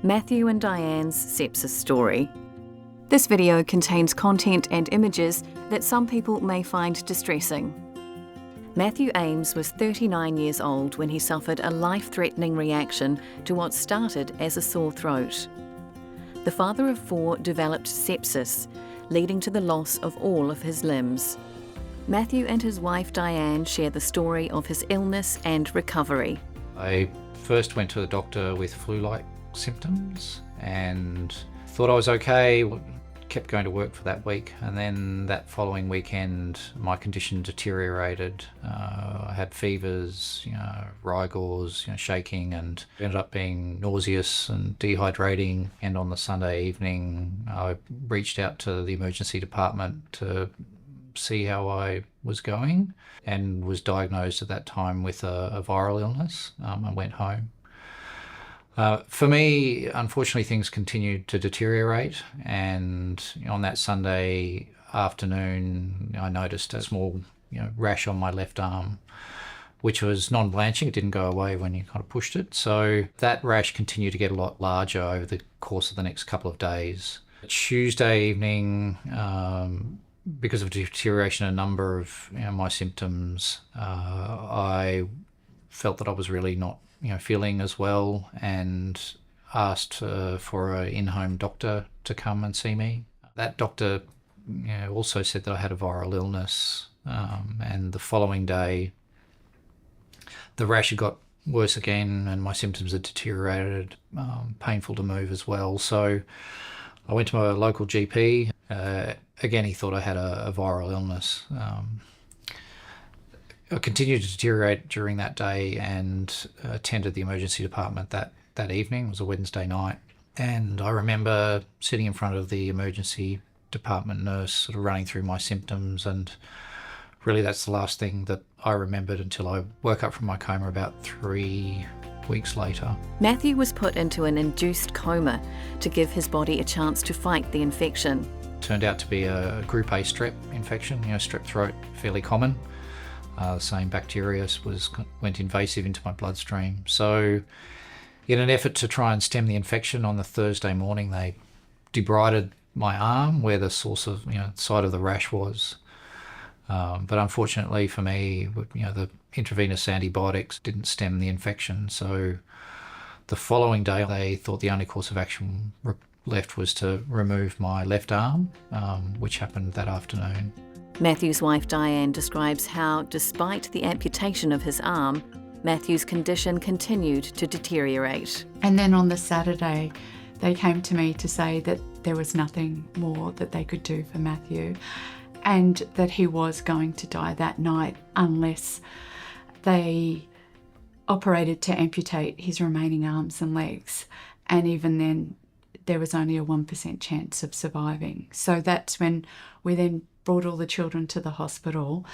Matthew and Diane's sepsis story. This video contains content and images that some people may find distressing. Matthew Ames was 39 years old when he suffered a life-threatening reaction to what started as a sore throat. The father of 4 developed sepsis, leading to the loss of all of his limbs. Matthew and his wife Diane share the story of his illness and recovery. I first went to the doctor with flu-like symptoms and thought I was okay, kept going to work for that week, and then that following weekend my condition deteriorated. I had fevers, rigors, shaking, and ended up being nauseous and dehydrating. And on the Sunday evening I reached out to the emergency department to see how I was going and was diagnosed at that time with a viral illness. I went home. For me, unfortunately, things continued to deteriorate, and on that Sunday afternoon I noticed a small rash on my left arm, which was non-blanching. It didn't go away when you kind of pushed it. So that rash continued to get a lot larger over the course of the next couple of days. Tuesday evening, because of deterioration in a number of my symptoms, I felt that I was really not feeling as well, and asked for an in-home doctor to come and see me. That doctor also said that I had a viral illness, and the following day the rash had got worse again and my symptoms had deteriorated, painful to move as well. So I went to my local GP. Again, he thought I had a viral illness. I continued to deteriorate during that day and attended the emergency department that evening. It was a Wednesday night. And I remember sitting in front of the emergency department nurse sort of running through my symptoms, and really that's the last thing that I remembered until I woke up from my coma about 3 weeks later. Matthew was put into an induced coma to give his body a chance to fight the infection. Turned out to be a group A strep infection, strep throat, fairly common. The same bacteria went invasive into my bloodstream. So in an effort to try and stem the infection, on the Thursday morning they debrided my arm where the source of, side of the rash was. But unfortunately for me, the intravenous antibiotics didn't stem the infection. So the following day they thought the only course of action left was to remove my left arm, which happened that afternoon. Matthew's wife Diane describes how, despite the amputation of his arm, Matthew's condition continued to deteriorate. And then on the Saturday, they came to me to say that there was nothing more that they could do for Matthew, and that he was going to die that night unless they operated to amputate his remaining arms and legs. And even then, there was only a 1% chance of surviving. So that's when we then brought all the children to the hospital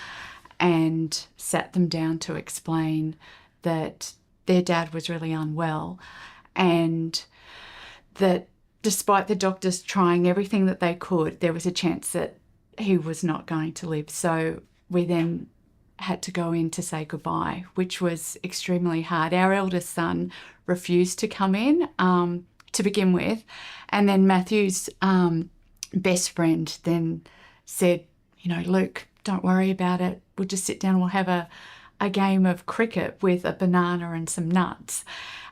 and sat them down to explain that their dad was really unwell, and that despite the doctors trying everything that they could, there was a chance that he was not going to live. So we then had to go in to say goodbye, which was extremely hard. Our eldest son refused to come in to begin with, and then Matthew's best friend then said, Luke, don't worry about it. We'll just sit down and we'll have a game of cricket with a banana and some nuts.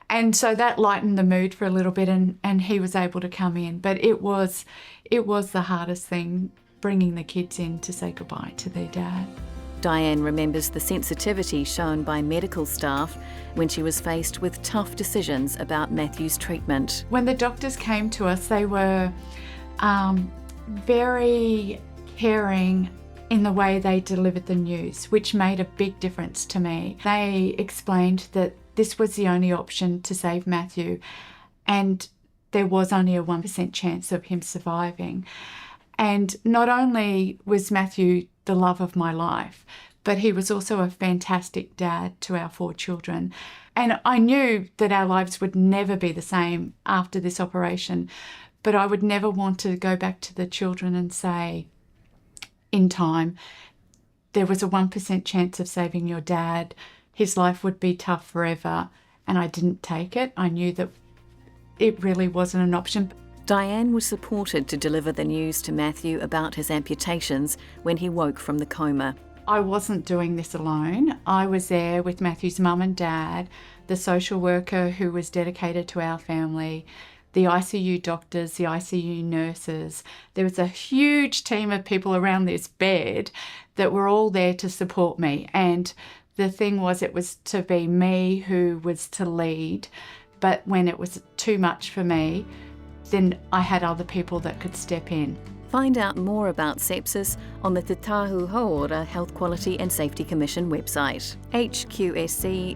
And so that lightened the mood for a little bit, and he was able to come in. But it was the hardest thing, bringing the kids in to say goodbye to their dad. Diane remembers the sensitivity shown by medical staff when she was faced with tough decisions about Matthew's treatment. When the doctors came to us, they were very caring in the way they delivered the news, which made a big difference to me. They explained that this was the only option to save Matthew, and there was only a 1% chance of him surviving. And not only was Matthew the love of my life, but he was also a fantastic dad to our 4 children. And I knew that our lives would never be the same after this operation, but I would never want to go back to the children and say, in time, there was a 1% chance of saving your dad. His life would be tough forever. And I didn't take it. I knew that it really wasn't an option. Diane was supported to deliver the news to Matthew about his amputations when he woke from the coma. I wasn't doing this alone. I was there with Matthew's mum and dad, the social worker who was dedicated to our family, the ICU doctors, the ICU nurses. There was a huge team of people around this bed that were all there to support me. And the thing was, it was to be me who was to lead. But when it was too much for me, then I had other people that could step in. Find out more about sepsis on the Te Tahu Hauora Health Quality and Safety Commission website, hqsc.govt.nz.